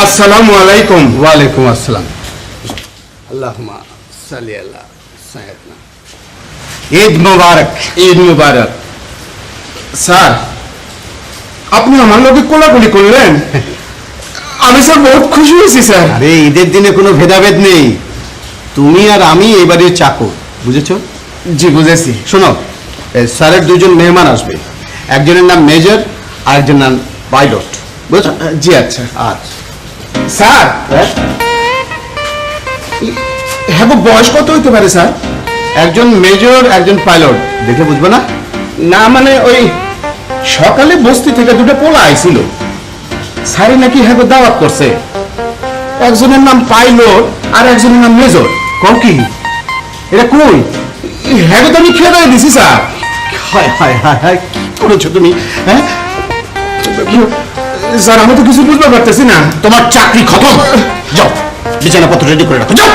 আসসালামু আলাইকুম। ওয়ালাইকুম আসসালাম। আল্লাহুম্মা সাল্লি আলা সাইয়্যিদিনা। ঈদ মোবারক। ঈদ মুবারক। স্যার, আপনি আমার লোকে কোলাকুলি করলেন, আমি স্যার বহুত খুশি হয়েছি স্যার। আরে ঈদের দিনে কোনো ভেদাভেদ নেই, তুমি আর আমি এই বাড়ির চাকর, বুঝেছো? জি বুঝেছি। শোনো, স্যারের দুজন মেহমান আসবে, একজনের নাম মেজর আর একজনের নাম পাইলট, বুঝেছো? জি আচ্ছা। আচ্ছা। স্যার, হ্যাঁ বয়স কত হইতে পারে স্যার? একজন মেজর একজন পাইলট, দেখলে বুঝবে না? না মানে ওই সকালে বস্তি থেকে দুটো পোলা আইছিল, স্যারে নাকি হ্যাঁ দাওয়াত করছে, একজনের নাম পাইলট আর একজনের নাম মেজর। কম কি? এটা কই? হ্যাঁ তো আমি খেয়ে দিয়ে দিছি স্যার। হায় হায় হায় হায়, কি করেছো তুমি? হ্যাঁ, স্যার আমি তো কিছু বুঝতে পারতেছি না। তোমার চাকরি খতম। যাও, বিছানাপত্র রেডি করে রাখো, যাও।